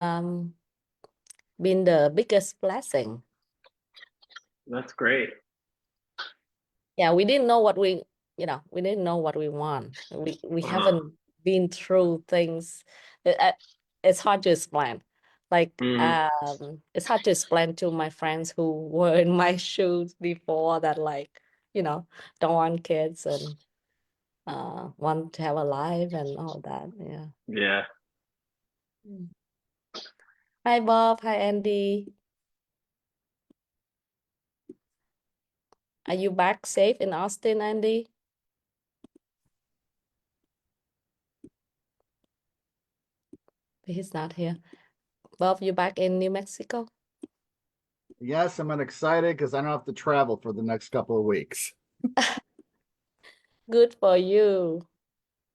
been the biggest blessing. That's great. Yeah, we didn't know what we didn't know what we want. We Uh-huh. haven't been through things. It's hard to explain. Like Hmm. it's hard to explain to my friends who were in my shoes before that, like, don't want kids and want to have a life and all that. Yeah. Yeah. Mm. Hi Bob, hi Andy. Are you back safe in Austin, Andy? He's not here. Bob, you back in New Mexico? Yes, I'm excited because I don't have to travel for the next couple of weeks. Good for you.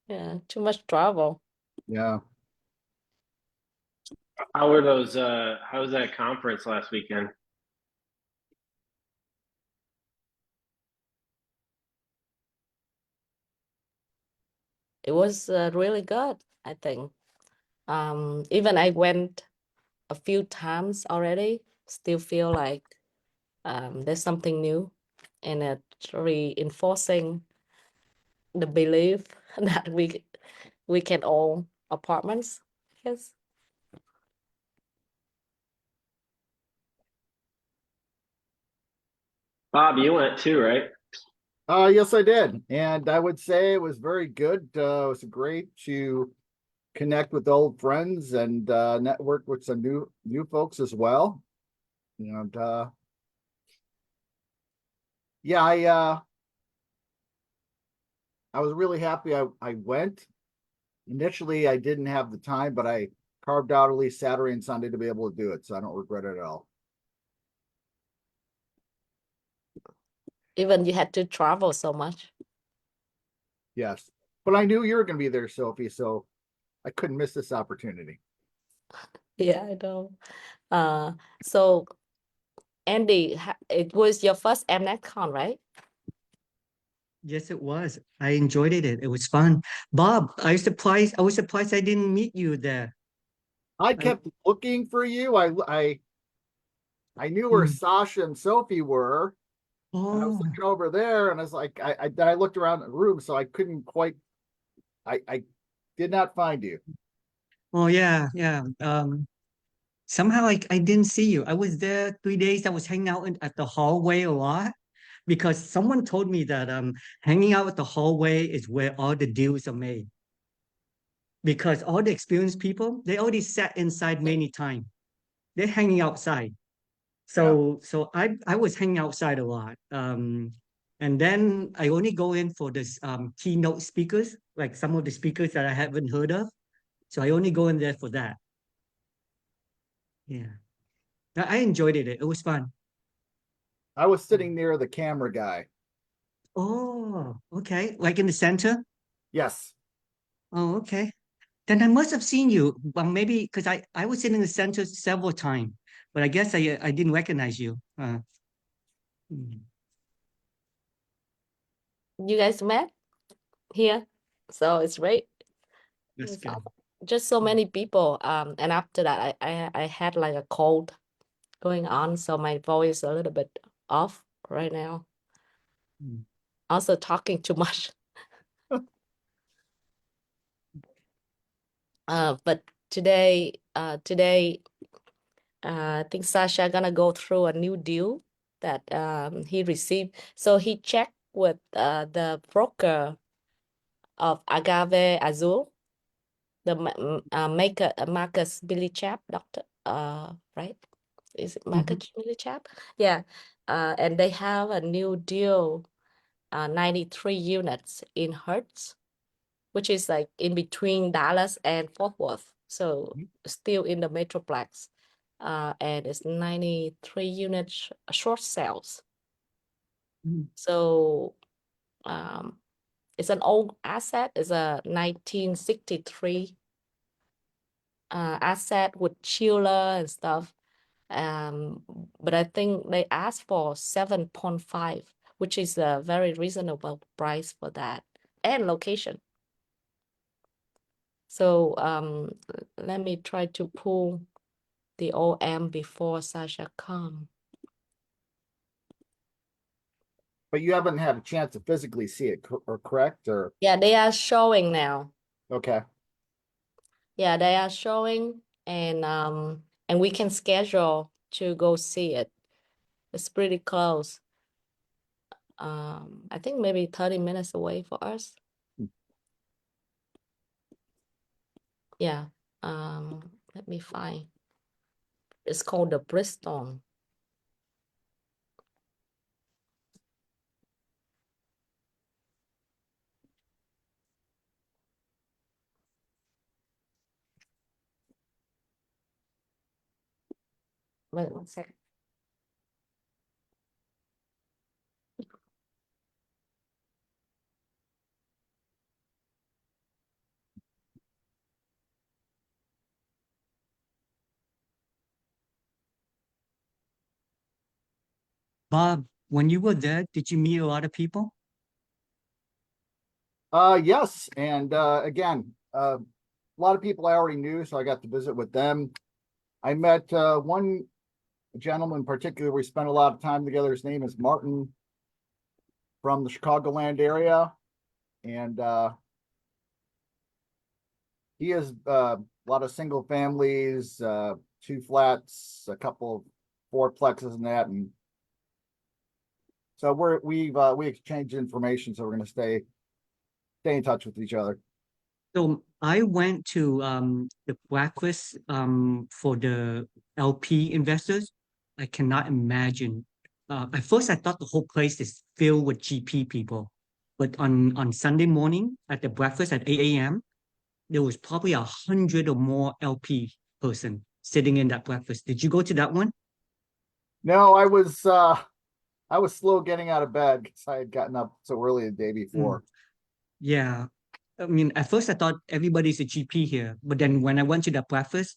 Yeah, too much travel. Yeah. How were those how was that conference last weekend? It was really good, I think. Even I went a few times already, still feel like there's something new, and it's reinforcing the belief that we can own apartments. Yes. Bob, you went too, right? Yes, I did. And I would say it was very good. It was great to connect with old friends and network with some new folks as well. And yeah, I was really happy I went. Initially, I didn't have the time, but I carved out at least Saturday and Sunday to be able to do it. So I don't regret it at all. Even you had to travel so much. Yes. But I knew you were going to be there, Sophie. So I couldn't miss this opportunity. Yeah, I know. So Andy, it was your first MNetCon, right? Yes, it was. I enjoyed it. It was fun. Bob, I was surprised I didn't meet you there. I I, kept looking for you. I knew where mm, Sasha and Sophie were. And I was oh, looking over there, and I was like, I looked around the room, so I couldn't quite. I did not find you. oh yeah, yeah. Somehow I didn't see you. I was there 3 days. I was hanging out at the hallway a lot because someone told me that hanging out at the hallway is where all the deals are made. Because all the experienced people, they already sat inside many times. They're hanging outside. Yeah. So I was hanging outside a lot. And then I only go in for this keynote speakers, like some of the speakers that I haven't heard of. So I only go in there for that. Yeah. I enjoyed it. It was fun. I was sitting near the camera guy. Oh, okay. Like in the center? Yes. Oh, okay. Then I must have seen you. Well, maybe because I was sitting in the center several times, but I guess I didn't recognize you. Hmm, You guys met here, so it's great. that's It's good. awesome. Just so many people. And after that, I had like a cold going on, so my voice a little bit off right now. Hmm. Also talking too much. But today, I think Sasha gonna go through a new deal that he received. So he checked with the broker of Agave Azul, the maker Marcus Billy Chap, doctor. Right? Is it Mhm. Marcus Billy Chap? Yeah. And they have a new deal, 93 units in Hertz, which is like in between Dallas and Fort Worth. So still in the Metroplex. And it's 93 units short sales. Mhm. So it's an old asset. It's a 1963 asset with chiller and stuff. But I think they asked for 7.5, which is a very reasonable price for that and location. So let me try to pull the OM before Sasha come. But you haven't had a chance to physically see it, or correct, or, Yeah, they are showing now. okay. Yeah, they are showing, and we can schedule to go see it. It's pretty close. I think maybe 30 minutes away for us. Yeah. Let me find. It's called the Bristol. Wait one second. Bob, when you were there, did you meet a lot of people? Yes, and again, a lot of people I already knew, so I got to visit with them. I met one gentleman in particular. We spent a lot of time together. His name is Martin from the Chicagoland area, and he has a lot of single families, 2 flats, a couple of fourplexes and that, and so we exchanged information, so we're going to stay in touch with each other. So I went to the breakfast for the LP investors. I cannot imagine. At first, I thought the whole place is filled with GP people, but on Sunday morning at the breakfast at 8 a.m., there was probably 100 or more LP person sitting in that breakfast. Did you go to that one? No, I was slow getting out of bed because I had gotten up so early the day before. Yeah. I mean, at first I thought everybody's a GP here, but then when I went to that breakfast,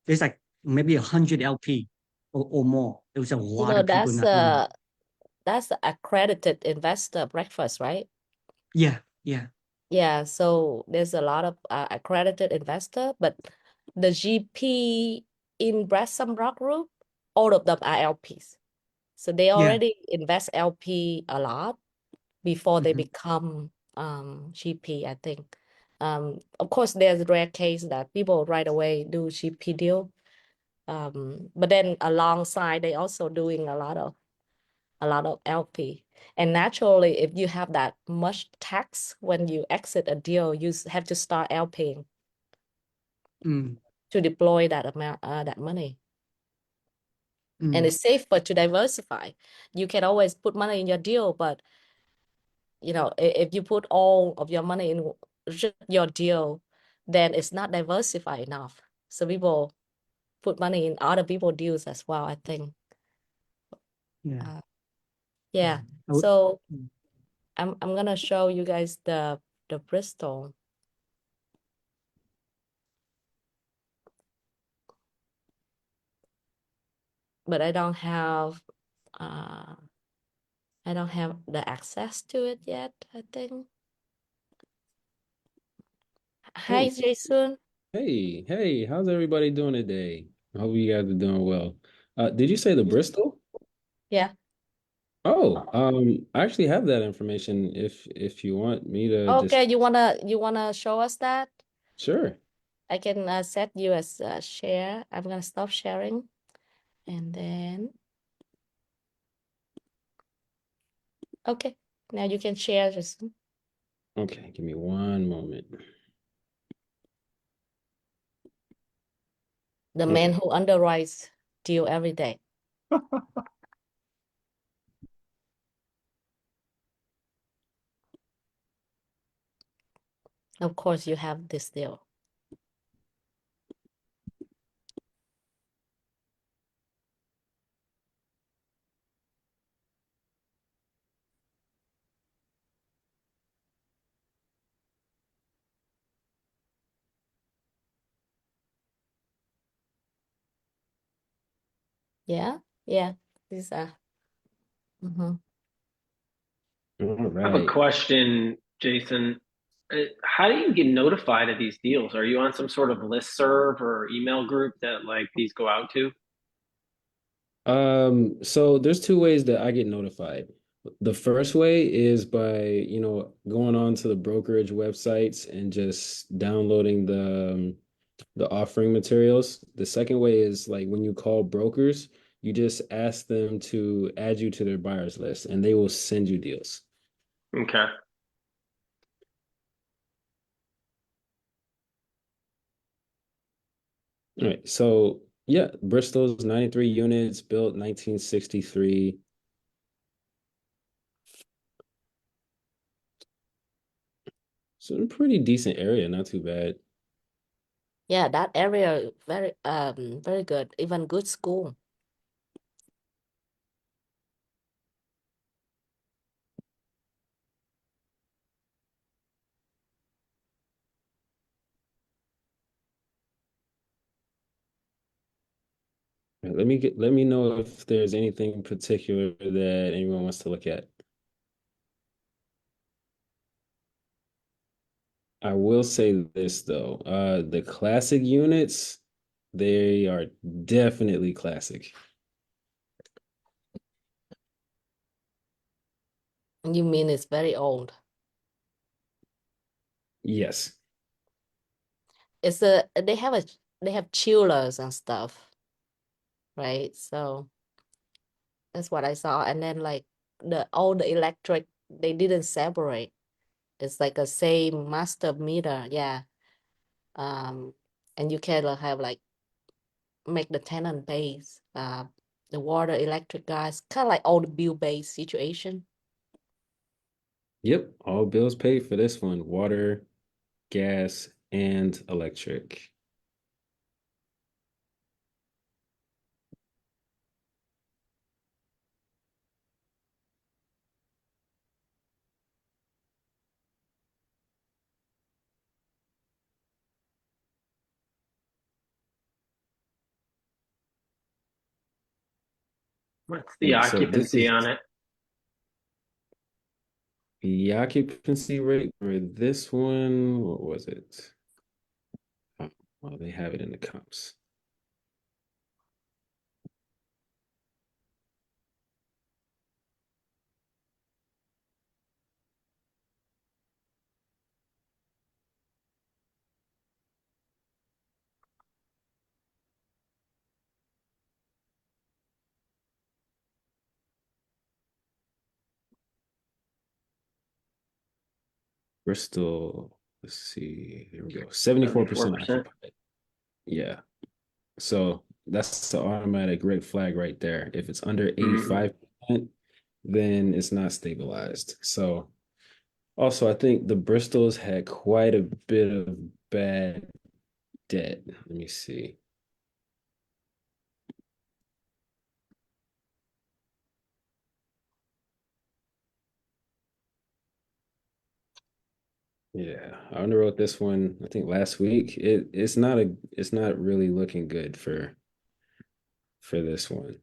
there's like maybe 100 LP or more. There was a You lot know, of people in that room. that's the accredited investor breakfast, right? Yeah, yeah. Yeah, so there's a lot of accredited investor, but the GP in Brassam Rock Group, all of them are LPs. So they Yeah. already invest LP a lot before they Mhm. become GP, I think. Of course, there's rare case that people right away do GP deal. But then alongside, they also doing a lot of LP. And naturally, if you have that much tax when you exit a deal, you have to start LPing Mm, to deploy that amount, that money. And mm, it's safer to diversify. You can always put money in your deal, but you know, if you put all of your money in just your deal, then it's not diversified enough. So people put money in other people's deals as well, I think. yeah. Uh, yeah. I w- So mm. I'm gonna show you guys the Bristol. But uh I don't have the access to it yet, I think. Hi, Hey, Jason. hey, how's everybody doing today? I hope you guys are doing well. Did you say the Bristol? Yeah. Oh, I actually have that information if you want me to just Okay, you wanna show us that? sure. I can set you as share. I'm gonna stop sharing, and then okay. Now you can share, Jason. Okay, give me one moment. The man Okay. who underwrites deal every day. Of course, you have this deal. Yeah, yeah. These are. Mhm. All I have a right. question, Jason. How do you get notified of these deals? Are you on some sort of listserv or email group that like these go out to? So there's two ways that I get notified. The first way is by, going on to the brokerage websites and just downloading the offering materials. The second way is like when you call brokers, you just ask them to add you to their buyers list and they will send you deals. Okay. All right. So yeah, Bristol's 93 units, built 1963. So in a pretty decent area, not too bad. Yeah, that area very good, even good school. Let me know if there's anything in particular that anyone wants to look at. I will say this though, the classic units, they are definitely classic. You mean it's very old? Yes. They have chillers and stuff, right? So that's what I saw. And then like all the electric, they didn't separate. It's like a same master meter, yeah. Um, and you can have like make the tenant base, the water, electric, gas, kind of like all the bill-based situation. Yep, all bills paid for this one, water, gas, and electric. What's All the right, so this occupancy is on it? the occupancy rate for this one. What was it? Oh, well, they have it in the comps. Bristol, let's see, here we go. 74% 74%. occupied. Yeah. So that's the automatic red flag right there. If it's under Hmm. 85%, then it's not stabilized. So also, I think the Bristols had quite a bit of bad debt. Let me see. Yeah, I underwrote this one, I think last week. It's not really looking good for this one.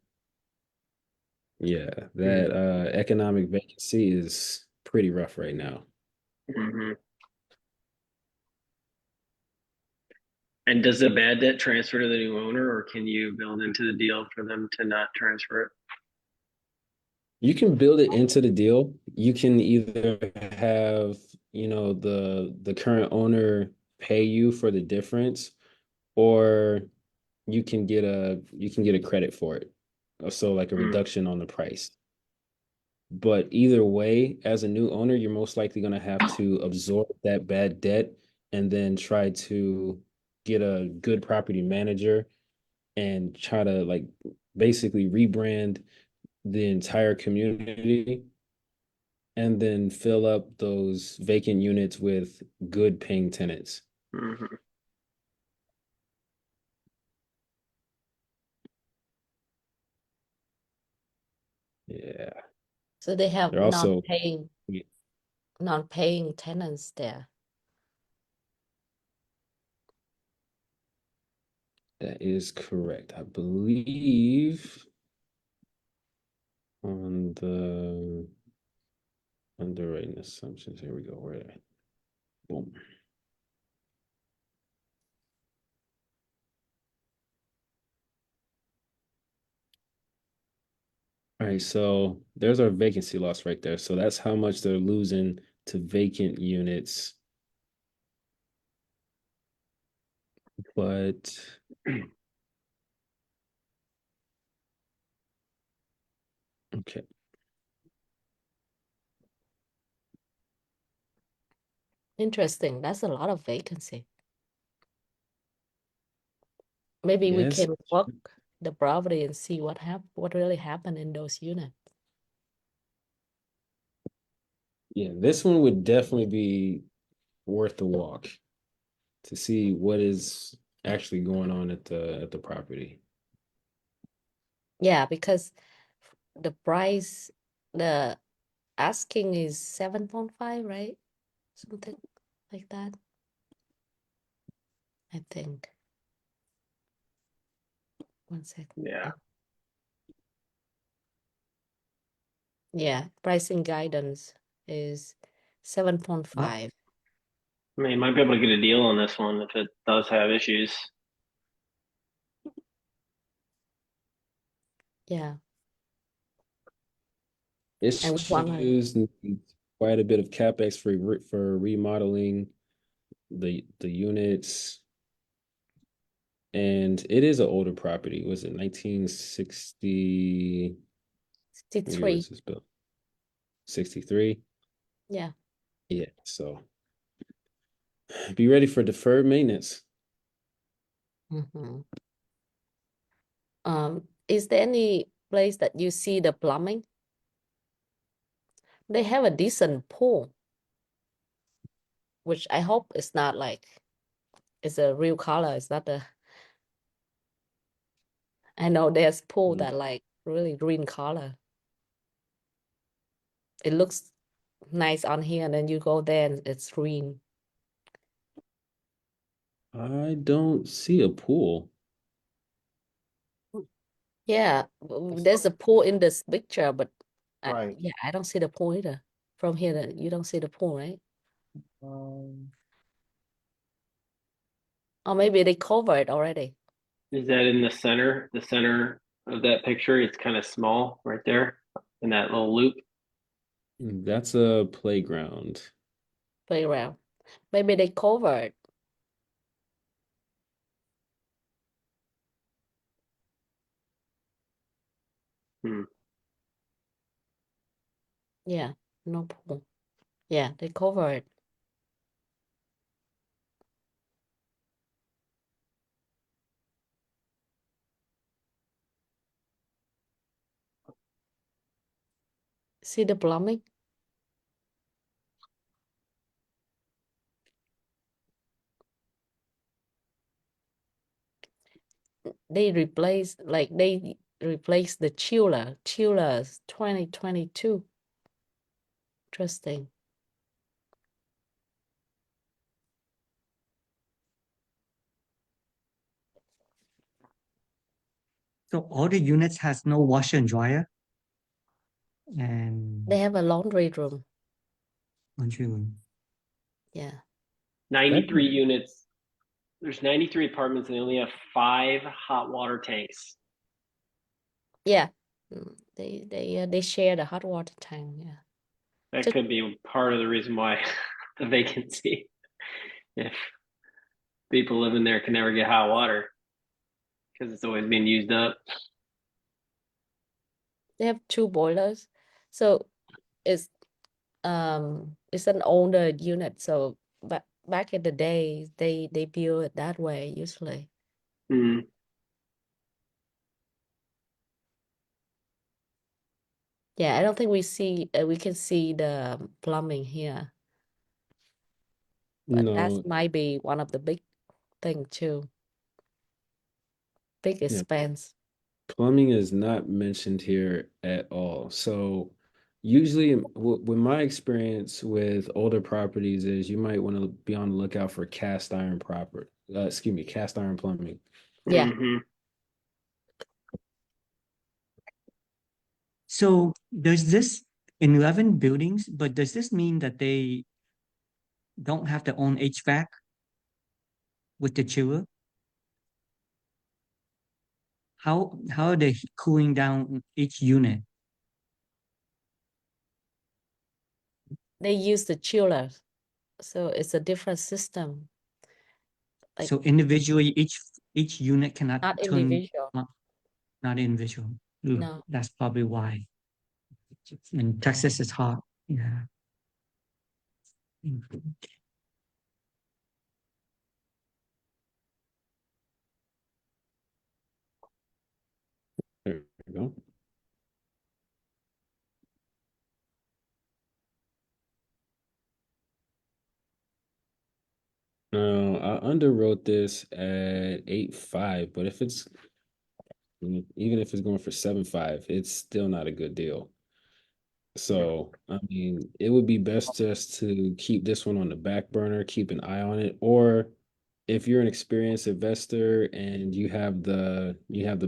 Yeah, that economic vacancy is pretty rough right now. Hmm. And does the bad debt transfer to the new owner, or can you build into the deal for them to not transfer it? You can build it into the deal. You can either have, the current owner pay you for the difference, or you can get a credit for it. So like a Mm. reduction on the price. But either way, as a new owner, you're most likely going to have to absorb that bad debt and then try to get a good property manager and try to like basically rebrand the entire community and then fill up those vacant units with good paying tenants. Hmm. Yeah. So they have They're also, non-paying tenants there. that is correct. I believe on the underwriting assumptions. Here we go. Where Boom. All right, so there's our vacancy loss right there. So that's how much they're losing to vacant units. But okay. Interesting. That's a lot of vacancy. Maybe we Yes. can walk the property and see what really happened in those units. Yeah, this one would definitely be worth the walk to see what is actually going on at the property. Yeah, because the price, the asking is 7.5, right? Something like that, I think. One second. Yeah. Yeah, pricing guidance is 7.5. I mean, you might be able to get a deal on this one if it does have issues. Yeah, and we want to, Issues need quite a bit of capex for remodeling the units. And it is an older property. Was it 1960? What year 63. was this built? 63? Yeah. Yeah, so be ready for deferred maintenance. Mm-hmm. Is there any place that you see the plumbing? They have a decent pool, which I hope it's not like it's a real color. It's not the. I know there's pool Mm. that like really green color. It looks nice on here, and then you go there and it's green. I don't see a pool. Yeah, there's a pool in this picture, but Right. yeah, I don't see the pool either. From here, you don't see the pool, right? Or maybe they cover it already. Is that in the center of that picture? It's kind of small right there in that little loop. That's a playground. Playground. Maybe they cover it. Hmm. Yeah, no pool. Yeah, they cover it. See the plumbing? They replace the chillers 2022. Interesting. So all the units has no washer and dryer and They have a laundry room. laundry room. Yeah. 93 units. There's 93 apartments and they only have 5 hot water tanks. Yeah. They share the hot water tank. Yeah. That Just could be part of the reason why the vacancy. If people living there can never get hot water because it's always being used up. they have 2 boilers. So it's it's an older unit. So back in the day, they build it that way usually. Hmm. Yeah, I don't think we can see the plumbing here, but that No, might be one of the big thing too. Big yeah, expense. plumbing is not mentioned here at all. So usually with my experience with older properties is you might want to be on the lookout for cast iron plumbing. Yeah, Hmm. So there's this in 11 buildings, but does this mean that they don't have their own HVAC with the chiller? How are they cooling down each unit? They use the chiller, so it's a different system. Like So individually, each unit cannot not turn individual. not individual. Ooh, No. that's probably why. In Texas, it's hot. Yeah. There we go. Now, I underwrote this at 8.5, but if it's even if it's going for 7.5, it's still not a good deal. So, I mean, it would be best just to keep this one on the back burner, keep an eye on it, or if you're an experienced investor and you have the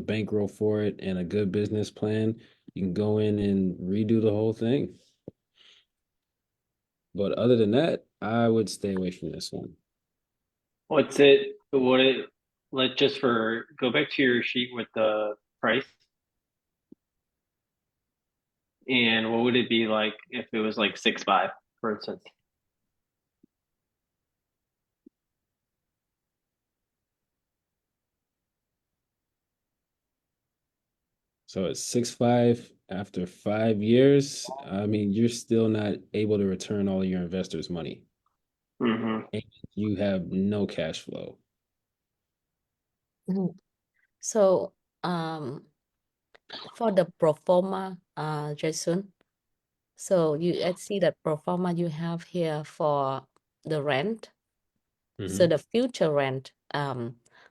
bankroll for it and a good business plan, you can go in and redo the whole thing. But other than that, I would stay away from this one. What's it? What it? Let just for go back to your sheet with the price, and what would it be like if it was like 6.5, for instance? So at 6.5 after 5 years, I mean, you're still not able to return all of your investors' money. Mm-hmm. And you have no cash flow. Mhm. So for the pro forma, Jason, so I see that pro forma you have here for the rent. So Mhm. the future rent,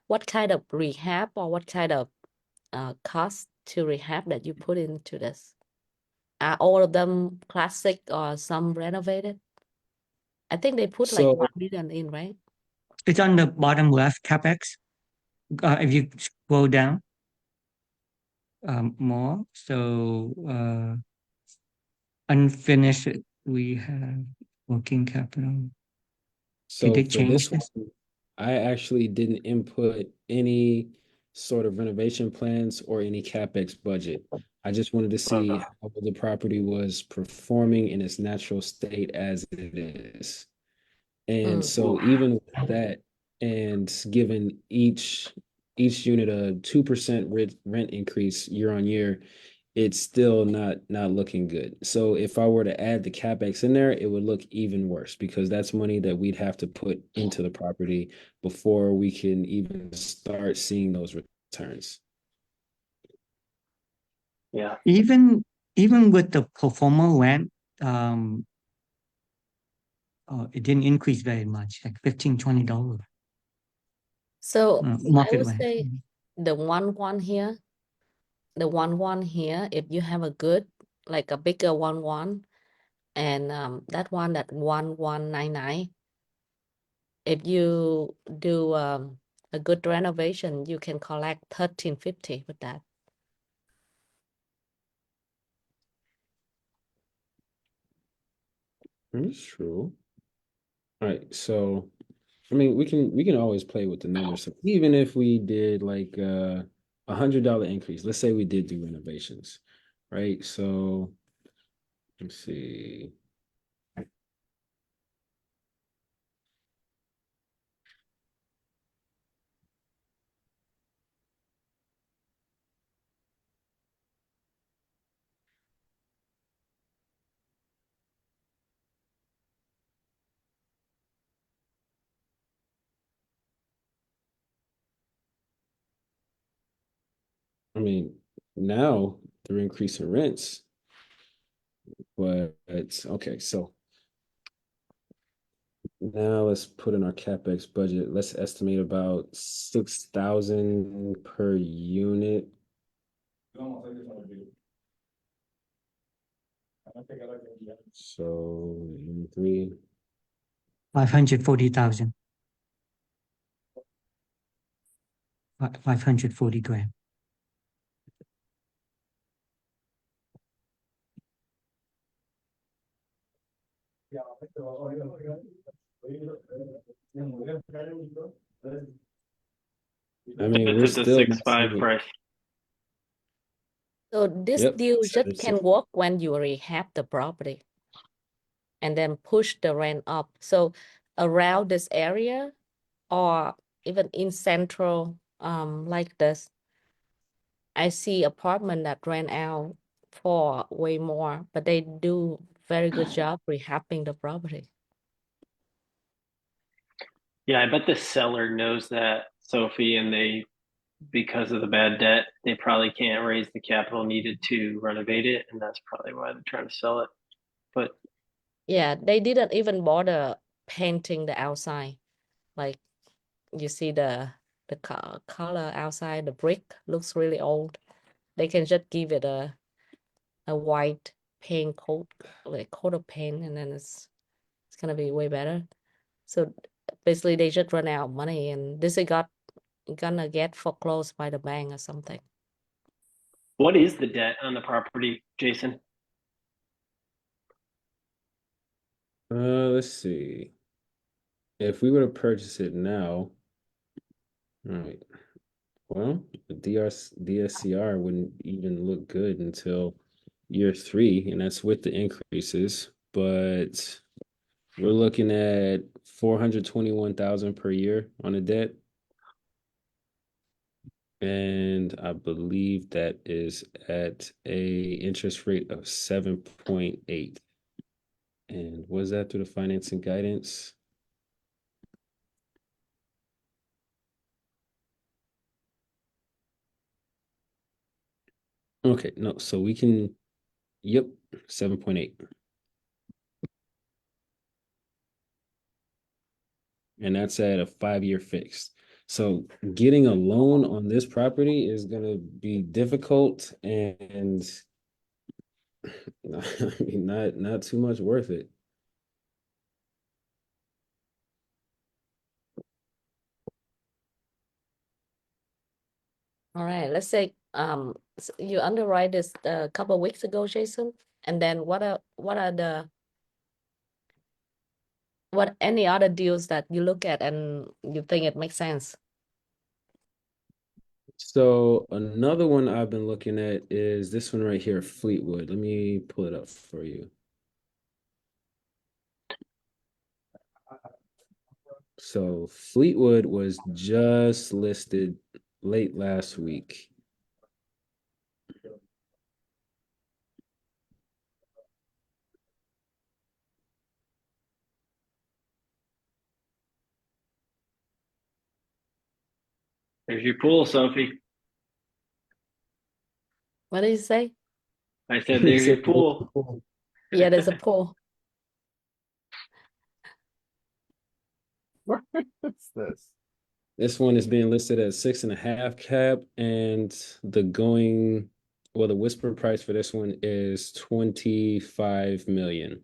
what kind of rehab or what kind of cost to rehab that you put into this? Are all of them classic or some renovated? I think they put like So 1 million in, right? It's on the bottom left, CapEx. If you scroll down more, so unfinished, we have working capital. Did So they for change this this? one, I actually didn't input any sort of renovation plans or any CapEx budget. I just wanted to see how the property was performing in its natural state as it is. And Mm. so even with that, and given each unit a 2% rent increase year on year, it's still not looking good. So if I were to add the CapEx in there, it would look even worse because that's money that we'd have to put into the property before we can even start seeing those returns. Yeah. Even with the pro forma rent, um, it didn't increase very much, like $15-20. So I Market would rent. say the one here, if you have a good, like a bigger one, and that one that 1199, if you do a good renovation, you can collect 1350 with that. That's true. All right, so I mean, we can always play with the numbers. So even if we did like $100 increase, let's say we did do renovations, right? So let's see. I mean, now they're increasing rents, but it's okay. So now let's put in our CapEx budget. Let's estimate about 6,000 per unit. So three. 540,000. 540 grand. I mean, we're It's at the still 6.5 missing. price. So this Yep, deal just can 7.6. work when you already have the property and then push the rent up. So around this area or even in central, like this, I see apartment that rent out for way more, but they do very good job rehabbing the property. Yeah, I bet the seller knows that, Sophie, and because of the bad debt, they probably can't raise the capital needed to renovate it, and that's probably why they're trying to sell it. But Yeah, they didn't even bother painting the outside. Like you see the color outside, the brick looks really old. They can just give it a white paint coat, like coat of paint, and then it's gonna be way better. So basically, they just run out of money, and this is gonna get foreclosed by the bank or something. what is the debt on the property, Jason? Let's see. If we were to purchase it now, all right. Well, the DSCR wouldn't even look good until year 3, and that's with the increases. But we're looking at 421,000 per year on a debt. And I believe that is at a interest rate of 7.8. And was that through the financing guidance? Okay, no, so we can, yep, 7.8. And that's at a 5-year fixed. So getting a loan on this property is gonna be difficult and I mean not too much worth it. All right, let's say you underwrite this a couple of weeks ago, Jason, and then what any other deals that you look at and you think it makes sense? So another one I've been looking at is this one right here, Fleetwood. Let me pull it up for you. So Fleetwood was just listed late last week. There's your pool, Sophie. What did you say? I said, He there's said, your pool. Yeah, there's a pool. What's this? this one is being listed at 6.5 cap, and the whisper price for this one is 25 million.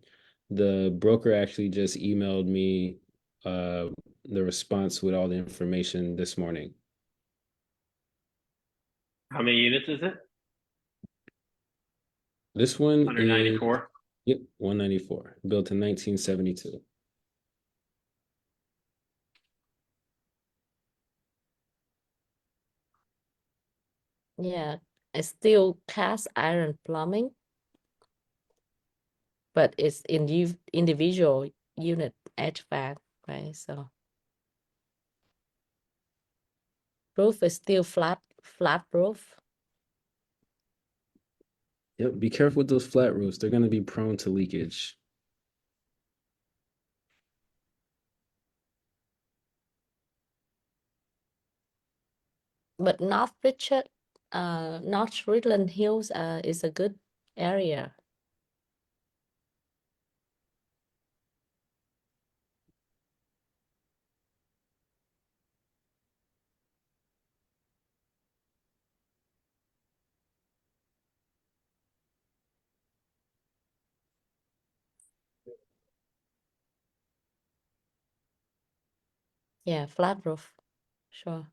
The broker actually just emailed me the response with all the information this morning. How many units is it? This one is 194. 194, built in 1972. Yeah, it's still cast iron plumbing, but it's in individual unit HVAC, right? So roof is still flat roof. Yep, be careful with those flat roofs. They're going to be prone to leakage. But North Richland Hills is a good area. Yeah, flat roof, sure.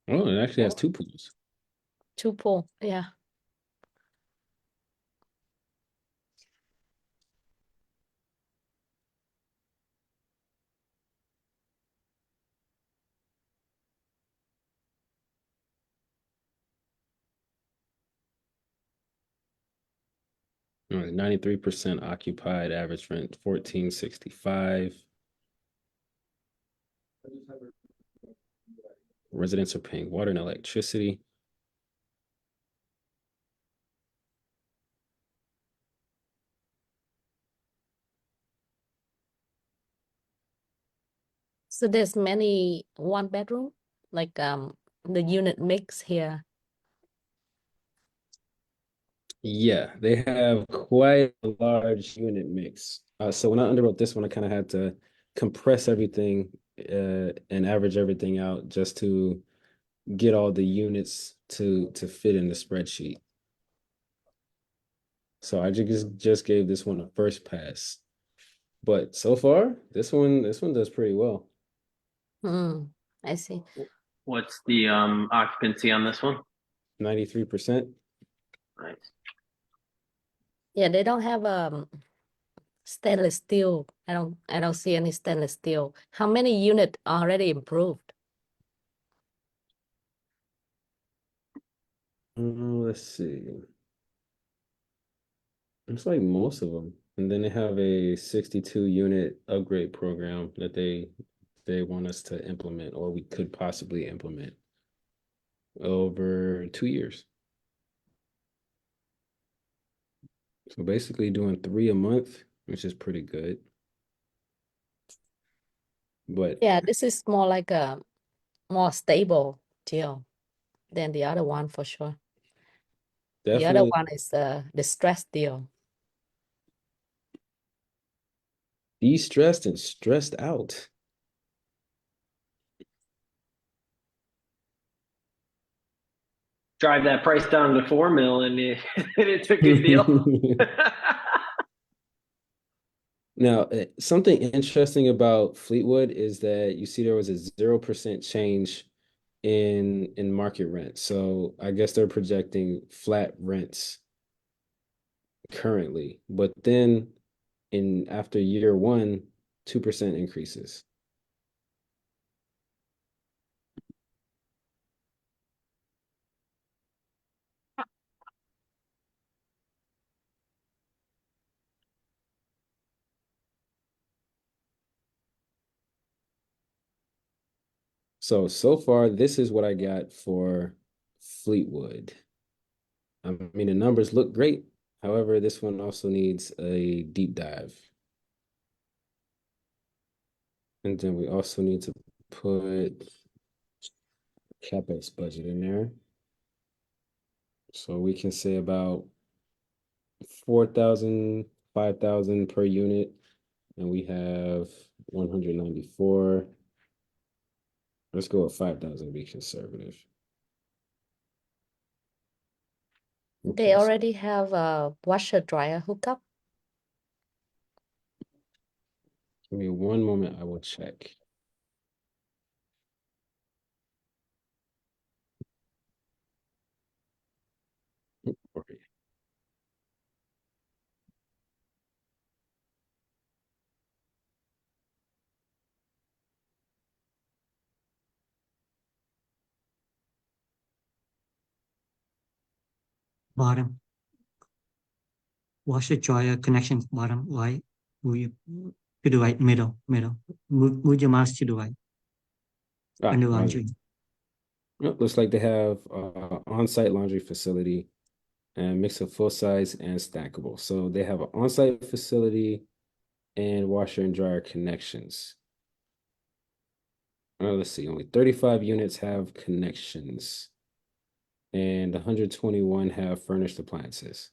Oh, it actually has 2 pools. Two pool, yeah. All right, 93% occupied, average rent 1465. Residents are paying water and electricity. So there's many one bedroom, like the unit mix here. Yeah, they have quite a large unit mix. So when I underwrote this one, I kind of had to compress everything and average everything out just to get all the units to fit in the spreadsheet. So I just gave this one a first pass. But so far, this one does pretty well. I see. What's the occupancy on this one? 93%. Nice. Yeah, they don't have stainless steel. I don't see any stainless steel. How many unit already improved? Let's see. It's like most of them. And then they have a 62 unit upgrade program that they want us to implement, or we could possibly implement over 2 years. So basically doing 3 a month, which is pretty good. But Yeah, this is more like a more stable deal than the other one for sure. The other definitely one is the stress deal. de-stressed and stressed out. Drive that price down to 4 mil and it's a good deal. Now, something interesting about Fleetwood is that you see there was a 0% change in market rent. So I guess they're projecting flat rents currently, but then in after year one, 2% increases. So far, this is what I got for Fleetwood. I mean, the numbers look great. However, this one also needs a deep dive. And then we also need to put CapEx budget in there. So we can say about 4,000, 5,000 per unit. And we have 194. Let's go with 5,000 to be conservative. They Okay, already have a washer dryer hookup. give me one moment, I will check. Okay. Bottom. Washer dryer connection bottom right. Move you to the right, middle. Move your mouse to the right. Under laundry. Looks like they have on-site laundry facility and mix of full size and stackable. So they have an on-site facility and washer and dryer connections. Let's see, only 35 units have connections and 121 have furnished appliances.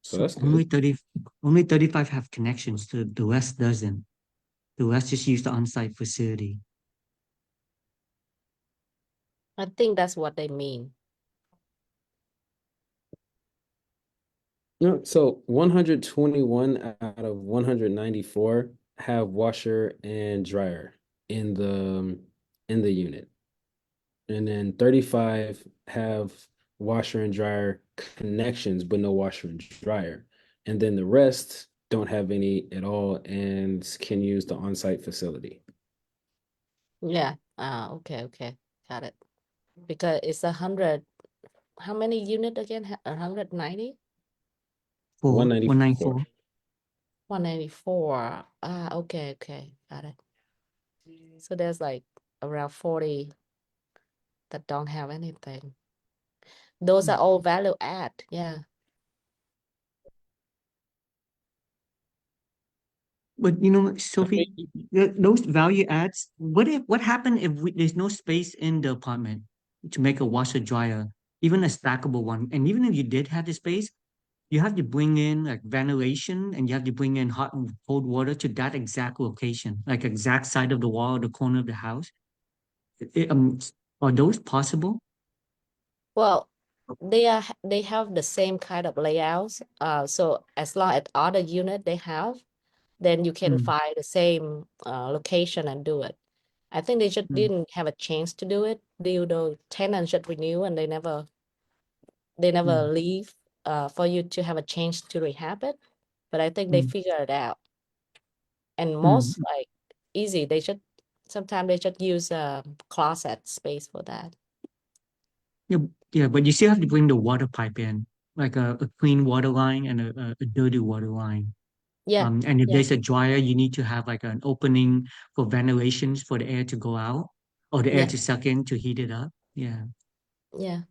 So that's only good. 35 have connections. The rest doesn't. The rest just use the on-site facility. I think that's what they mean. No, so 121 out of 194 have washer and dryer in the unit. And then 35 have washer and dryer connections, but no washer and dryer. And then the rest don't have any at all and can use the on-site facility. Yeah. Okay. Got it. Because it's 100 how many unit again? 190? 194. 194. 194. Okay, got it. So there's like around 40 that don't have anything. Those are all value add, yeah. But Sophie, those value adds, what happened if there's no space in the apartment to make a washer dryer, even a stackable one? And even if you did have the space, you have to bring in like ventilation and you have to bring in hot and cold water to that exact location, like exact side of the wall or the corner of the house. Are those possible? Well, they have the same kind of layouts. So as long as other unit they have, then you can Mm, find the same location and do it. I think they just mm, didn't have a chance to do it due to tenants just renew and they never mm, leave for you to have a chance to rehab it. But I think they mm, figured it out. And most mm. like easy, they just sometimes they just use a closet space for that. Yeah, yeah, but you still have to bring the water pipe in, like a clean water line and a dirty water line. Yeah, And if yeah, there's a dryer, you need to have like an opening for ventilations for the air to go out or the air yeah, to suck in to heat it up. Yeah. yeah,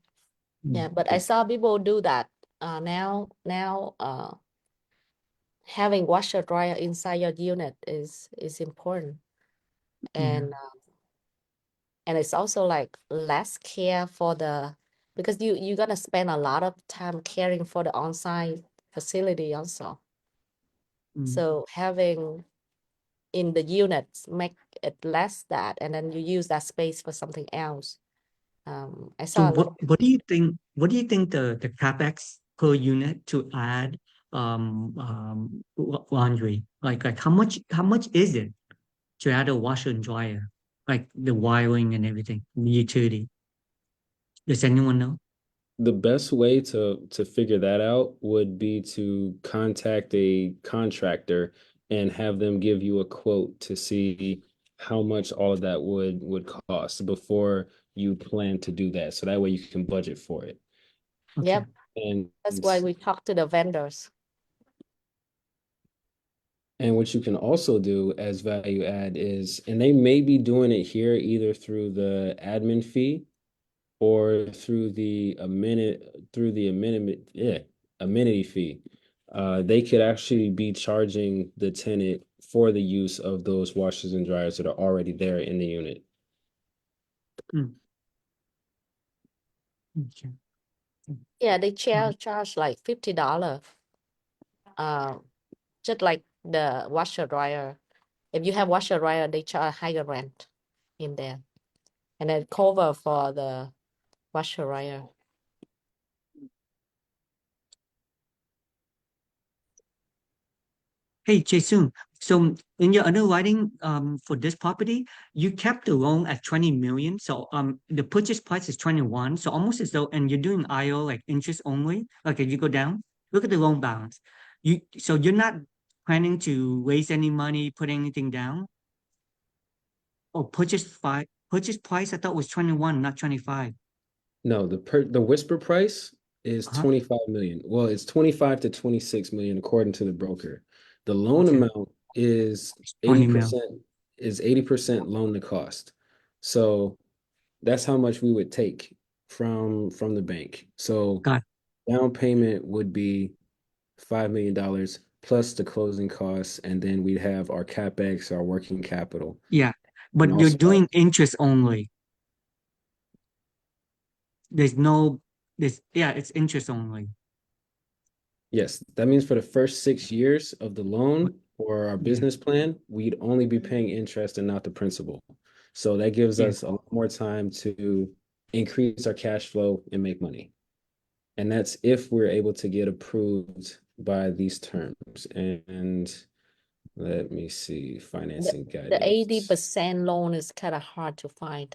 Mm, yeah. But I saw people do that. Now, having washer dryer inside your unit is important, yeah. and it's also like less care for the because you're gonna spend a lot of time caring for the on-site facility also. Mm. So having in the units make it less that, and then you use that space for something else. I So saw a lot. what do you think the capex per unit to add laundry? Like how much is it to add a washer and dryer? Like the wiring and everything, the utility. Does anyone know? The best way to figure that out would be to contact a contractor and have them give you a quote to see how much all of that would cost before you plan to do that. So that way you can budget for it. Okay. Yep, And that's why we talk to the vendors. and what you can also do as value add is, and they may be doing it here either through the admin fee or through the amenity fee. They could actually be charging the tenant for the use of those washers and dryers that are already there in the unit. Mm, okay. Yeah, they Mhm. charge like $50. Uh, just like the washer dryer. If you have washer dryer, they charge higher rent in there, and then cover for the washer dryer. Hey, Jason. So in your underwriting for this property, you kept the loan at 20 million. So the purchase price is 21. So almost as though, and you're doing IO like interest only. Like if you go down, look at the loan balance. So you're not planning to raise any money, put anything down? Oh, purchase price I thought was 21, not 25. No, the whisper price is Uh-huh. 25 million. Well, it's 25 to 26 million according to the broker. The loan Okay. amount is It's 20 mil. 80% loan to cost. So that's how much we would take from the bank. So Got down payment would be $5 million plus the closing costs, and then we'd have our capex, our working capital, Yeah. and But you're also doing interest only. There's no yeah, it's interest only. yes, that means for the first 6 years of the But loan or our yeah, business plan, we'd only be paying interest and not the principal. So that gives yeah. us a lot more time to increase our cash flow and make money. And that's if we're able to get approved by these terms. And let me see, The financing the guidance. 80% loan is kind of hard to find.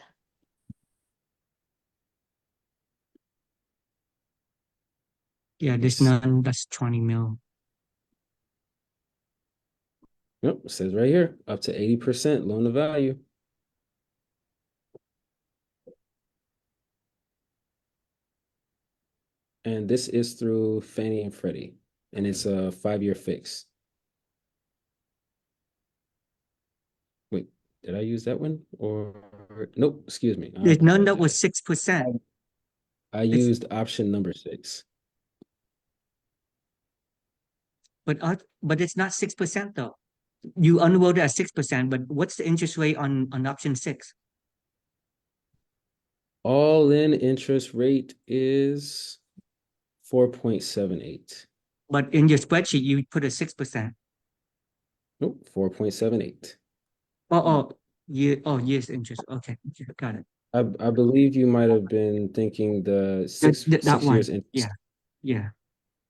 Yeah, Let me there's see. none that's 20 mil. Nope, it says right here, up to 80% loan to value. And this is through Fannie and Freddie, and it's a 5-year fix. Wait, did I use that one? Or nope, excuse me. I There's none that was apologize. 6%. I It's used option number 6. but it's not 6% though. You unloaded at 6%, but what's the interest rate on option 6? All-in interest rate is 4.78. But in your spreadsheet, you put a 6%. Nope, 4.78. Oh, years interest. Okay, got it. I believe you might have been thinking the That 6 one. years interest. Yeah.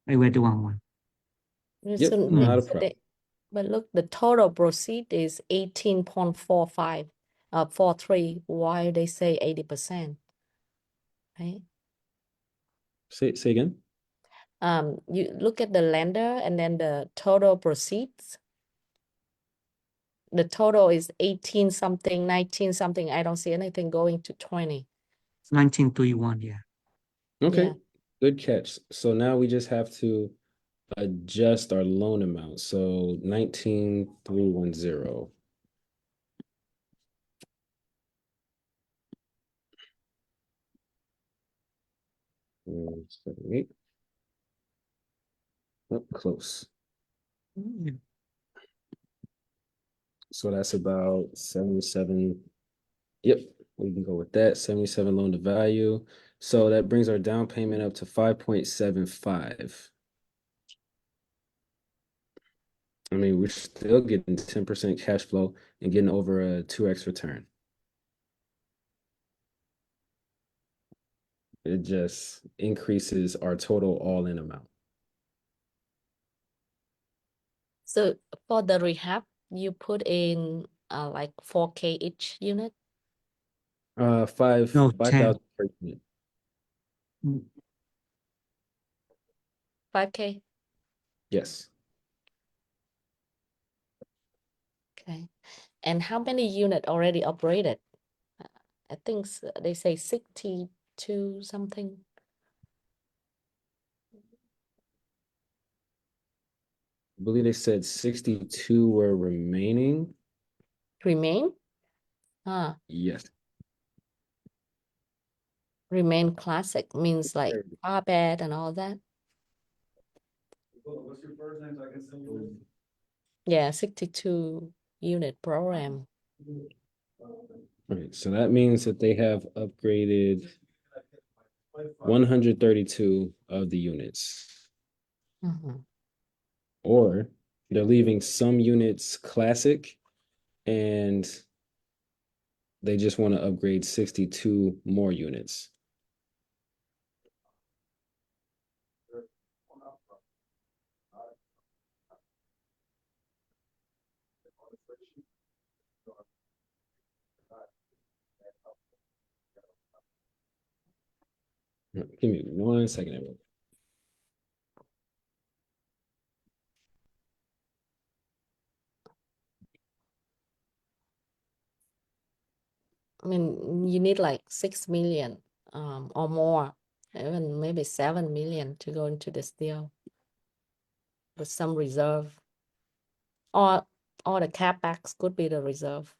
I read the wrong one. Yep, So, not a so problem. but look, the total proceed is 18.45, 43, while they say 80%, right? Say again. You look at the lender and then the total proceeds. The total is 18 something, 19 something. I don't see anything going to 20. It's 1931, yeah. Okay, Yeah. good catch. So now we just have to adjust our loan amount. So 19,310. Mm, 78. Oh, close. Mm. So that's about 77. Yep, we can go with that. 77 loan to value. So that brings our down payment up to 5.75. I mean, we're still getting 10% cash flow and getting over a 2x return. It just increases our total all-in amount. So for the rehab, you put in like 4K each unit. No, 10. 5,000 per unit. 5K. Yes. Okay. And how many unit already operated? I think they say 62 something. I believe they said 62 were remaining. Remain? Yes. Remain classic means like car bed and all that. What's your first name so I can send you? Yeah, 62 unit program. Okay, so that means that they have upgraded 132 of the units, Mhm. or they're leaving some units classic and they just want to upgrade 62 more units. Give me 1 second, everyone. I mean, you need like 6 million or more, even maybe 7 million to go into this deal with some reserve. Or the CapEx could be the reserve.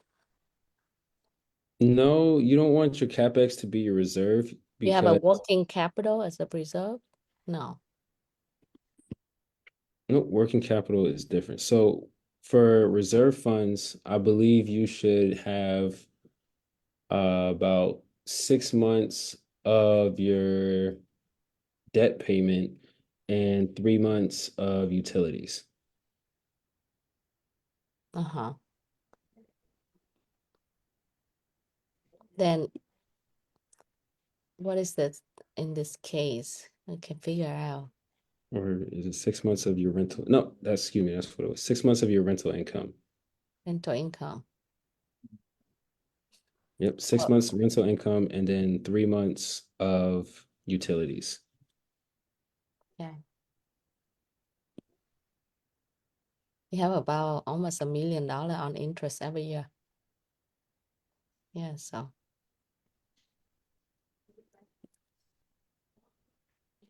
No, you don't want your CapEx to be your reserve You have a because working capital as a reserve? No. no, working capital is different. So for reserve funds, I believe you should have about 6 months of your debt payment and 3 months of utilities. Uh-huh. Then what is this in this case? I can figure out. Or is it 6 months of your rental? No, excuse me, that's what it was. 6 months of your rental income. Rental income. Yep, 6 months rental income and then 3 months of utilities. Yeah. You have about almost $1 million on interest every year. Yeah, so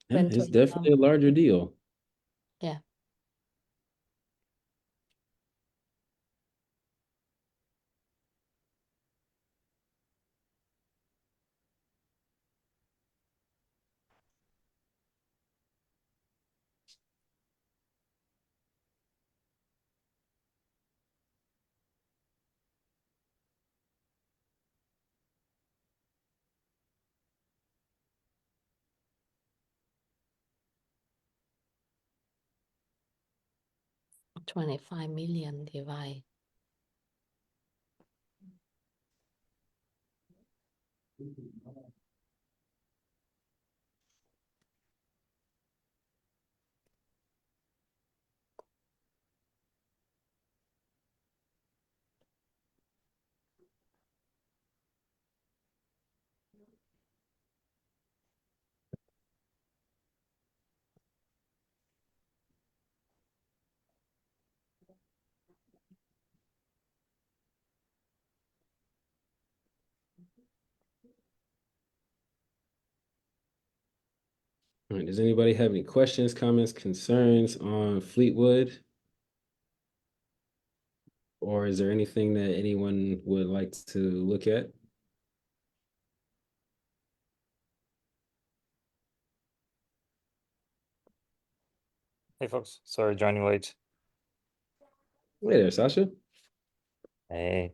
Yeah, it's 20, definitely a larger deal. yeah. $25 million divide. All right, does anybody have any questions, comments, concerns on Fleetwood? Or is there anything that anyone would like to look at? Hey folks, sorry joining late. Hey there, Sasha. Hey.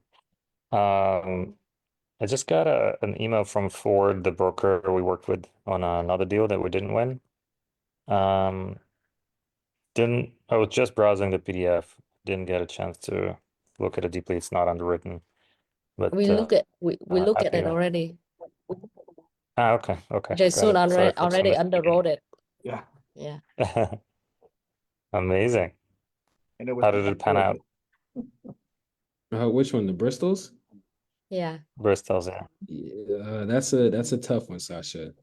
I just got an email from Ford, the broker we worked with on another deal that we didn't win. I was just browsing the PDF, didn't get a chance to look at it deeply. It's not underwritten, but We look at we look at happy it to. already. Okay, got Jason it. Sorry, folks, I already missed underwrote it. Yeah, Yeah. it. Amazing. and it was How did it pan out? Which one, the Bristols? Yeah. Bristol's, yeah. Yeah, that's a tough one, Sasha.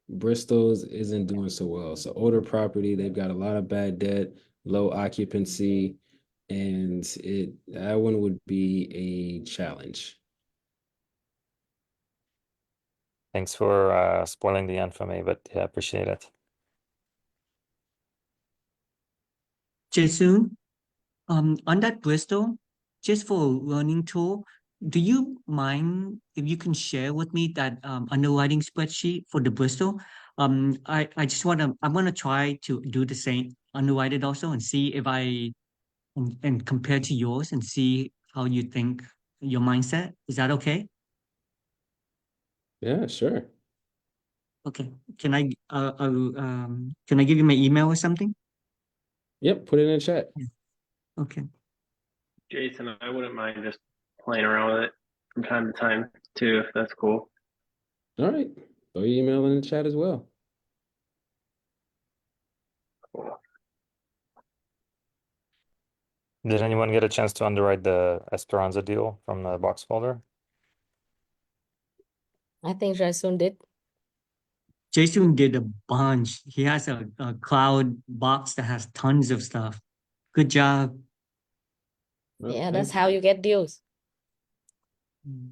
Bristol's isn't doing so well. So older property, they've got a lot of bad debt, low occupancy, and that one would be a challenge. Thanks for spoiling the end for me, but yeah, appreciate it. Jason, on that Bristol, just for a learning tool, do you mind if you can share with me that underwriting spreadsheet for the Bristol? I just I want to try to do the same, underwrite it also and see if and compare to yours and see how you think your mindset. Is that okay? Yeah, sure. Okay. Can I give you my email or something? Yep, put it in the chat. Okay. Jason, I wouldn't mind just playing around with it from time to time too, if that's cool. All right. Throw your email in the chat as well. Cool. Did anyone get a chance to underwrite the Esperanza deal from the box folder? I think Jason did. Jason did a bunch. He has a cloud box that has tons of stuff. Good job. Well, Yeah, that's thank how you get deals. Mm.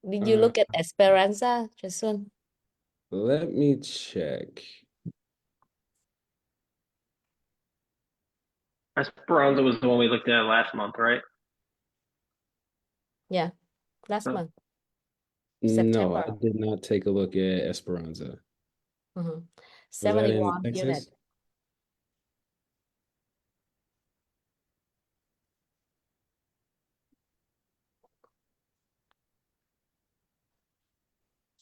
Did you uh, look at Esperanza, Jason? let me check. Esperanza was the one we looked at last month, right? Yeah, last Oh, month, No, I September. did not take a look at Esperanza. Mhm. Was that in 71 unit. Texas?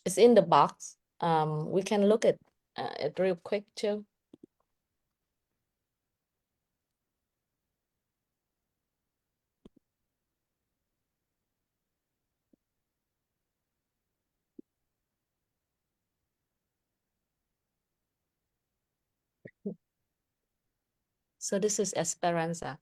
It's in the box. We can look at it real quick too. So this is Esperanza.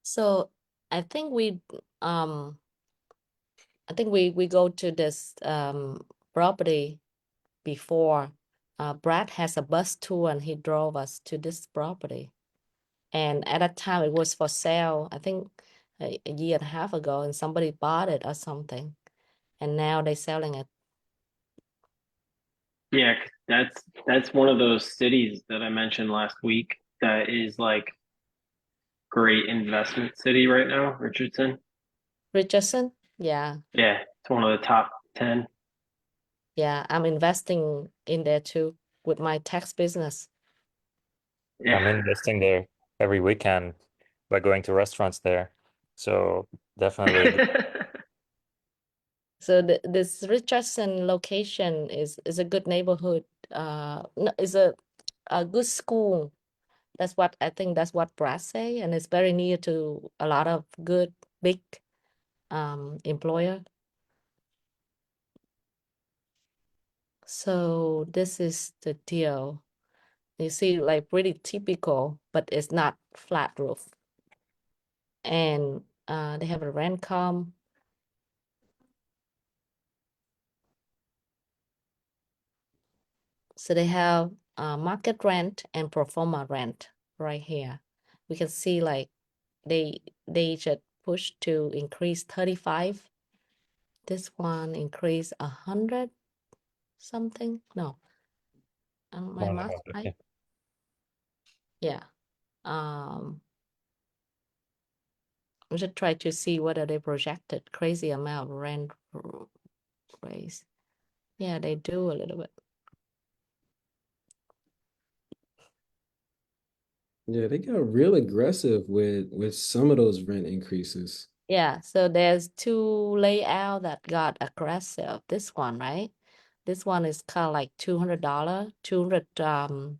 So I think we go to this property before Brad has a bus tour and he drove us to this property. And at that time, it was for sale, I think a year and a half ago, and somebody bought it or something. And now they're selling it. Yeah, 'cause that's one of those cities that I mentioned last week that is like great investment city right now, Richardson. Richardson? Yeah. Yeah, it's one of the top 10. Yeah. I'm investing in there too with my tax business. Yeah. I'm investing there every weekend by going to restaurants there. So definitely a good So this Richardson location is a good neighborhood. No, is a good school. That's what I think. That's what Brad say, and it's very near to a lot of good big employer. So this is the deal. You see, like pretty typical, but it's not flat roof. And they have a rent com. So they have market rent and pro forma rent right here. We can see like they should push to increase 35. This one increase 100 something. No, my one math about it, yeah. right? Yeah. Um, I should try to see whether they projected crazy amount of rent raise. Yeah, they do a little bit. Yeah, they got real aggressive with some of those rent increases. Yeah, so there's two layout that got aggressive. This one, right? This one is kind of like $200, $230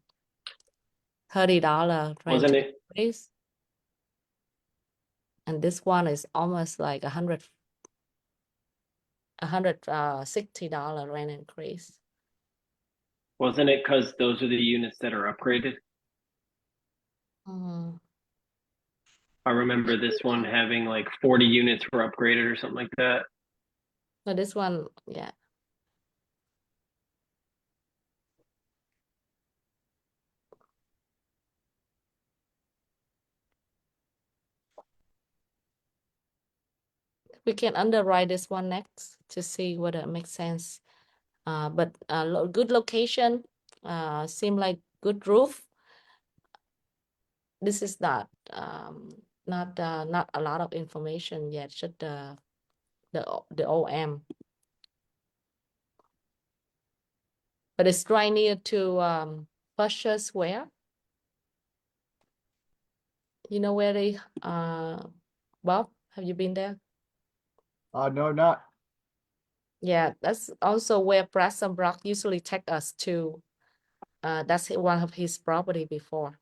rent Wasn't it increase. And this one is almost like $160 rent increase. wasn't it because those are the units that are upgraded? Mm. I remember this one having like 40 units were upgraded or something like that. But this one, yeah. We can underwrite this one next to see whether it makes sense. But good location, seem like good roof. This is not a lot of information yet, just the OM. But it's right near to Pusher Square. You know where they Bob, have you been there? No, not. Yeah, that's also where Braxton Brock usually take us to. That's one of his property before.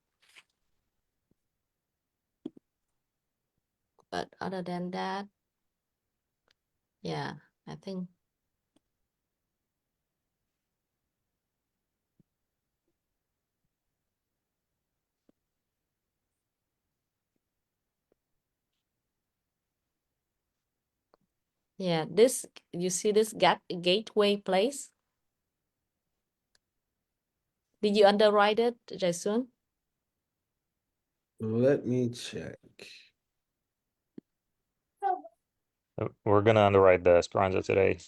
But other than that, yeah, I think yeah, this you see this gateway place? Did you underwrite it, Jason? Let me check. We're gonna underwrite the Esperanza today.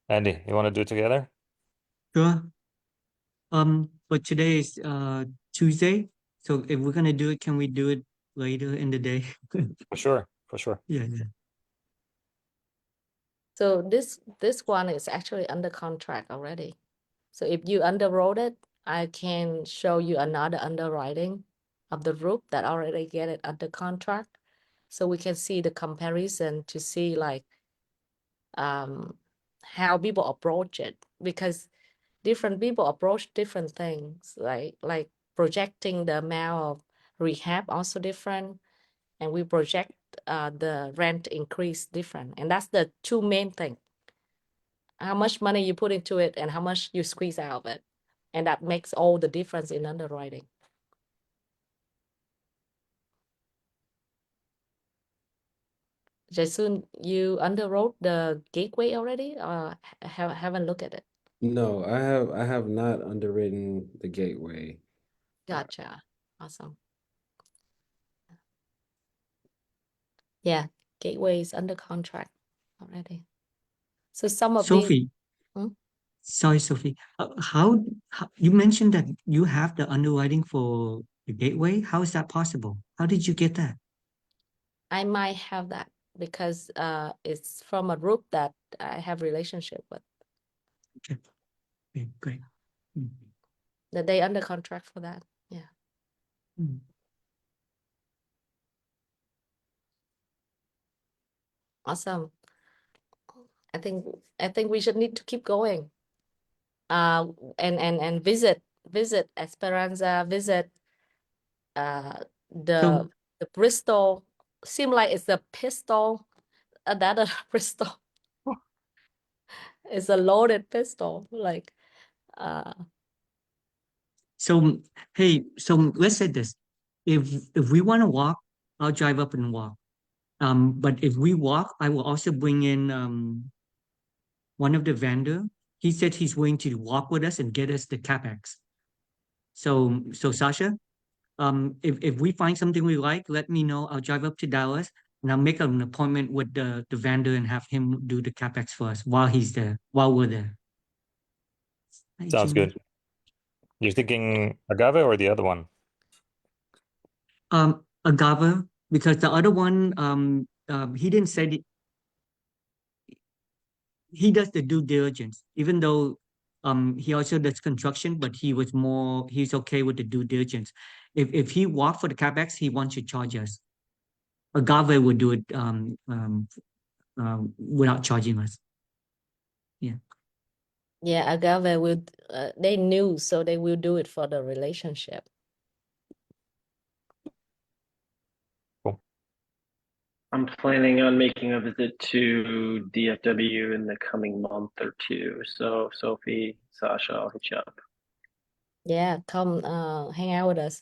Andy, you want to do it together? Sure. But today is Tuesday, so if we're gonna do it, can we do it later in the day? For sure, for sure. Yeah, yeah. So this one is actually under contract already. So if you underwrote it, I can show you another underwriting of the roof that already get it under contract. So we can see the comparison to see like how people approach it, because different people approach different things, like projecting the amount of rehab also different, and we project the rent increase different, and that's the two main thing: how much money you put into it and how much you squeeze out of it, and that makes all the difference in underwriting. Jason, you underwrote the gateway already, or haven't looked at it? No, I have not underwritten the gateway. Gotcha. Awesome. Yeah, Gateway is under contract already. So some of these, Sophie, Hmm? sorry, Sophie. How you mentioned that you have the underwriting for the gateway? How is that possible? How did you get that? I might have that because it's from a group that I have relationship with. Okay, okay, great. Mm, That they under contract for that. Yeah. mm. Awesome. I think we should need to keep going. And visit Esperanza, visit the So, the Bristol. Seem like it's a pistol. That Bristol is a loaded pistol. Like uh so hey, so let's say this. If we want to walk, I'll drive up and walk. But if we walk, I will also bring in one of the vendor. He said he's willing to walk with us and get us the capex. So Sasha, if we find something we like, let me know. I'll drive up to Dallas and I'll make an appointment with the vendor and have him do the capex for us while he's there, while we're there. Hi, Sounds Jimmy. good. You're thinking agave or the other one? Agave, because the other one, he didn't say he does the due diligence, even though he also does construction, but he's okay with the due diligence. If he walked for the capex, he wants to charge us. Agave would do it without charging us. Yeah. yeah, Agave will they knew, so they will do it for the relationship. Cool. I'm planning on making a visit to DFW in the coming month or two. So Sophie, Sasha, I'll hit you up. Yeah, come hang out with us.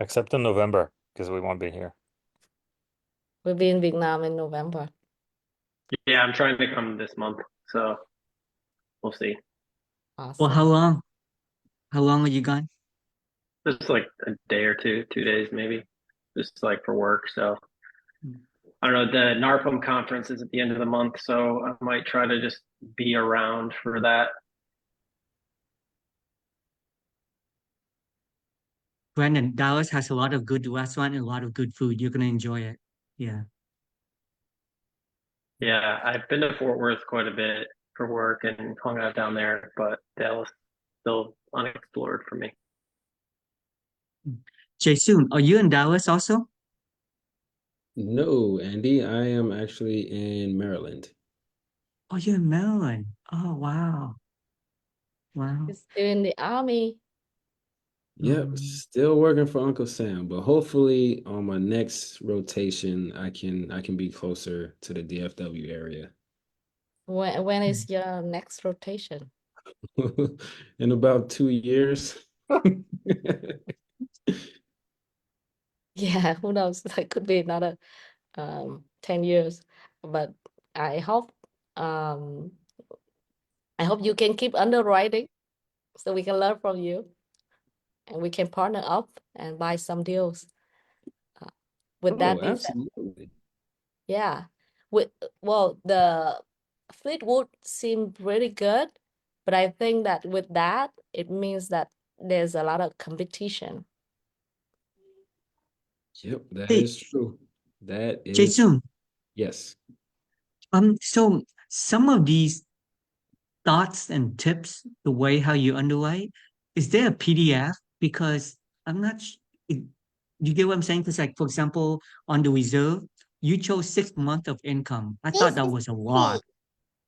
Except in November, because we won't be here. We'll be in Vietnam in November. Yeah, I'm trying to come this month, so we'll see. Well, Awesome. how long? How long are you gone? Just like a day or two, 2 days maybe, just like for work. So I don't know. The NARPM conference is at the end of the month, so I might try to just be around for that. Brandon, Dallas has a lot of good restaurant and a lot of good food. You're gonna enjoy it. Yeah. Yeah, I've been to Fort Worth quite a bit for work and hung out down there, but Dallas still unexplored for me. Jason, are you in Dallas also? No, Andy, I am actually in Maryland. Oh, you're in Maryland. Oh, wow. Wow. He's still in the army. Yep, still working for Uncle Sam, but hopefully on my next rotation, I can be closer to the DFW area. When is your next rotation? In about 2 years. Yeah, who knows? That could be another 10 years. But I hope um I hope you can keep underwriting so we can learn from you and we can partner up and buy some deals. Uh, with Oh, that being said, absolutely. yeah. With well, the Fleetwood seemed really good, but I think that with that, it means that there's a lot of competition. Yep, that Hey, is true. That is, Jason, yes. so some of these thoughts and tips, the way how you underwrite, is there a PDF? Because I'm not, you get what I'm saying? Because like, for example, on the reserve, you chose 6 months of income. I thought that was a lot.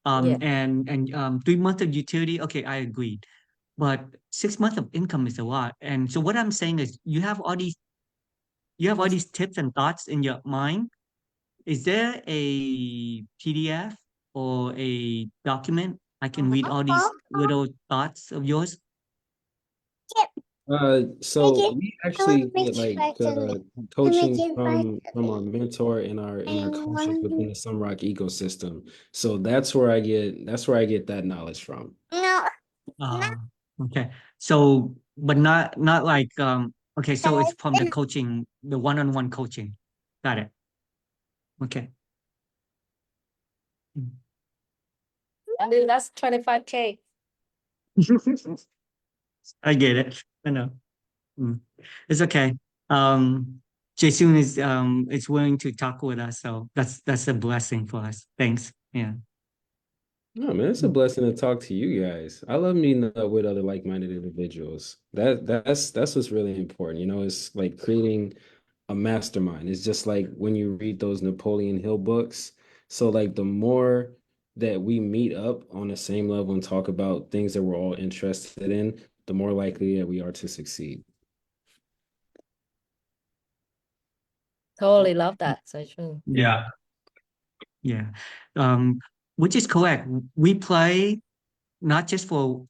Yeah. And 3 months of utility, okay, I agreed. But 6 months of income is a lot. And so what I'm saying is you have all these tips and thoughts in your mind. Is there a PDF or a document I can read all these little thoughts of yours? So we actually get like coaching from our mentor and our coaches within the Sunrock ecosystem. So that's where I get that knowledge from. Uh, okay. So, but not like okay, so it's from the coaching, the one-on-one coaching. Got it. Okay. And then that's 25K. I get it. I know. Mm. It's okay. Jason is willing to talk with us, so that's a blessing for us. Thanks. Yeah. No, man, it's a Mm. blessing to talk to you guys. I love meeting up with other like-minded individuals. That's what's really important. You know, it's like creating a mastermind. It's just like when you read those Napoleon Hill books. So like the more that we meet up on the same level and talk about things that we're all interested in, the more likely that we are to succeed. Totally love that, Sejun. Yeah. Yeah. Um, which is correct. We play not just for,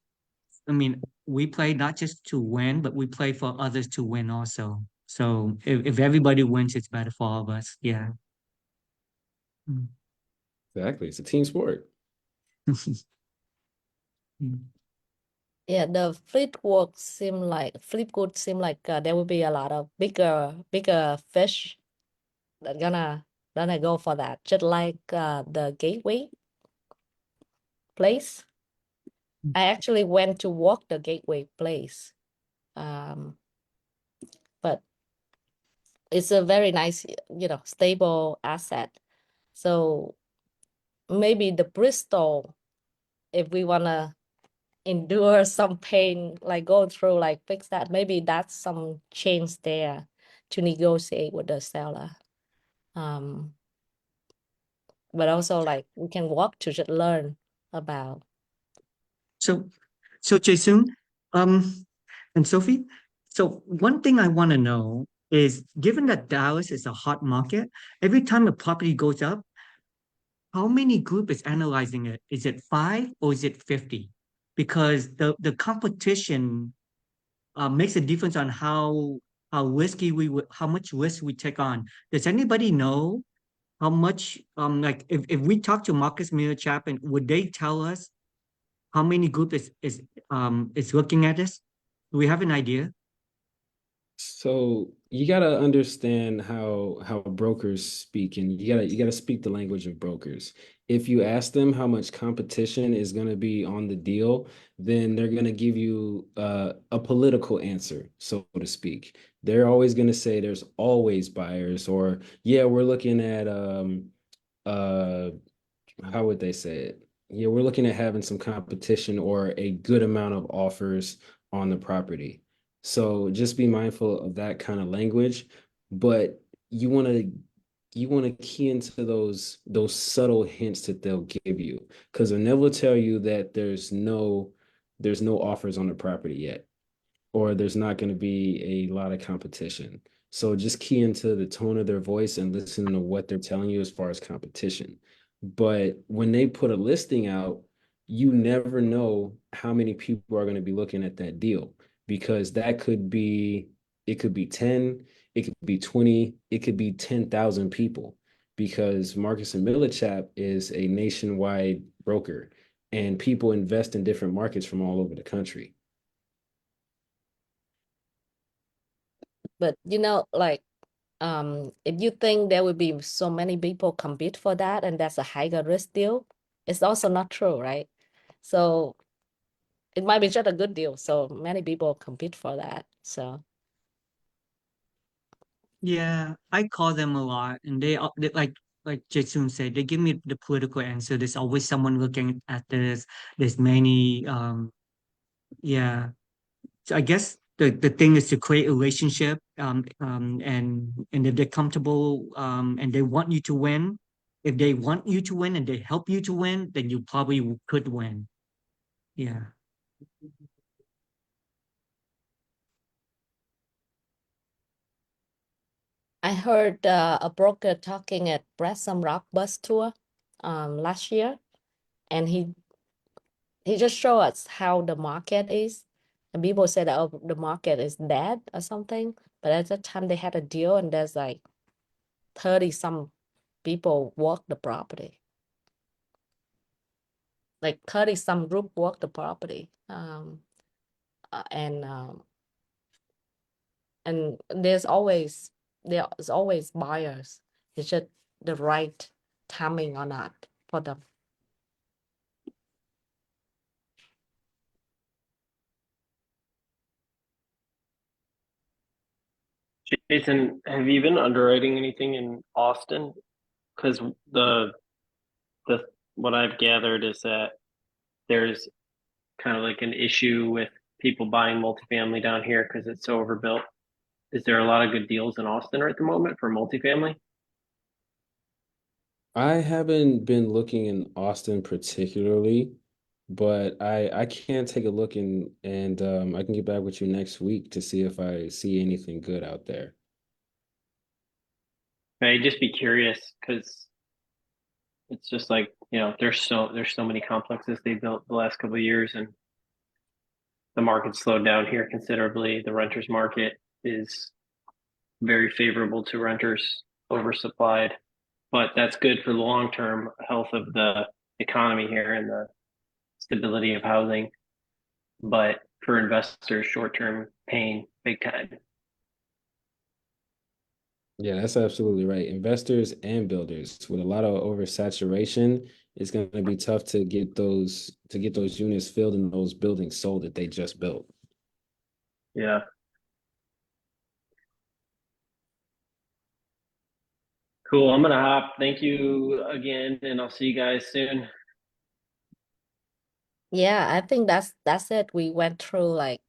I mean, we play not just to win, but we play for others to win also. So if everybody wins, it's better for all of us. Yeah. Mm. Exactly. It's a team sport. Mm. Yeah, the Fleetwood seem like there will be a lot of bigger fish that gonna go for that. Just like the Gateway place. I actually went to walk the Gateway place. But it's a very nice, stable asset. So maybe the Bristol, if we wanna endure some pain, like go through, like fix that, maybe that's some change there to negotiate with the seller. But also like we can walk to just learn about. So, so Jason, um, and Sophie, so one thing I want to know is, given that Dallas is a hot market, every time a property goes up, how many group is analyzing it? Is it 5 or is it 50? Because the competition makes a difference on how risky how much risk we take on. Does anybody know how much like if we talk to Marcus Miller Chapman, would they tell us how many group is looking at this? Do we have an idea? So you gotta understand how brokers speak, and you gotta speak the language of brokers. If you ask them how much competition is gonna be on the deal, then they're gonna give you a political answer, so to speak. They're always gonna say there's always buyers, or yeah, we're looking at uh how would they say it? Yeah, we're looking at having some competition or a good amount of offers on the property. So just be mindful of that kind of language, but you want to key into those subtle hints that they'll give you, because they'll never tell you that there's no offers on the property yet, or there's not going to be a lot of competition. So just key into the tone of their voice and listen to what they're telling you as far as competition. But when they put a listing out, you never know how many people are going to be looking at that deal, because it could be 10, it could be 20, it could be 10,000 people, because Marcus and Millichap is a nationwide broker and people invest in different markets from all over the country. But like if you think there will be so many people compete for that and that's a higher risk deal, it's also not true, right? So it might be just a good deal. So many people compete for that. So Yeah, I call them a lot, and they like Jason said, they give me the political answer. There's always someone looking at this. There's many yeah. So I guess the thing is to create a relationship and if they're comfortable and they want you to win, if they want you to win and they help you to win, then you probably could win. Yeah. I heard a broker talking at Brassam Rock bus tour last year, and he just showed us how the market is. And people said, oh, the market is dead or something. But at that time they had a deal and there's like 30 some people walk the property. Like 30 some group walk the property. And there's always buyers. It's just the right timing or not for them. Jason, have you been underwriting anything in Austin? Because the what I've gathered is that there's kind of like an issue with people buying multifamily down here because it's so overbuilt. Is there a lot of good deals in Austin at the moment for multifamily? I haven't been looking in Austin particularly, but I can take a look and I can get back with you next week to see if I see anything good out there. I'd just be curious because it's just like, there's so many complexes they built the last couple of years, and the market slowed down here considerably. The renters market is very favorable to renters, oversupplied, but that's good for the long-term health of the economy here and the stability of housing. But for investors, short-term pain, big time. Yeah, that's absolutely right. Investors and builders with a lot of oversaturation, it's going to be tough to get those units filled and those buildings sold that they just built. Yeah. Cool. I'm gonna hop. Thank you again, and I'll see you guys soon. Yeah, I think that's it. We went through like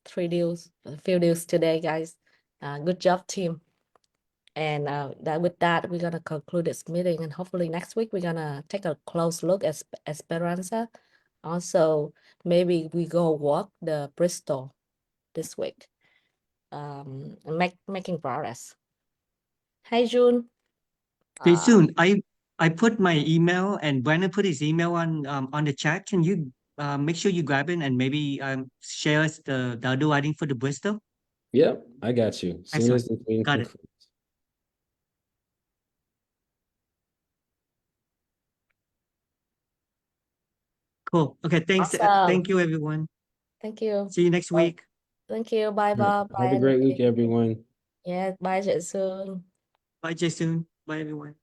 a few deals today, guys. Good job, team. And with that, we're gonna conclude this meeting, and hopefully next week we're gonna take a close look at Esperanza. Also, maybe we go walk the Bristol this week. And making progress. Hi, June. Stay soon. I put my email and Brandon put his email on the chat. Can you make sure you grab it and maybe share us the underwriting for the Bristol? Yep, I got you. Soon Excellent. as the meeting Got it. concludes. Cool. Okay, thanks. Awesome. Thank you, everyone. Thank you. See you next week. Thank you. Bye, All right. Bob. Bye, Have a great week, Andy. everyone. Yeah, bye, Jason. Bye, Jason. Bye, everyone.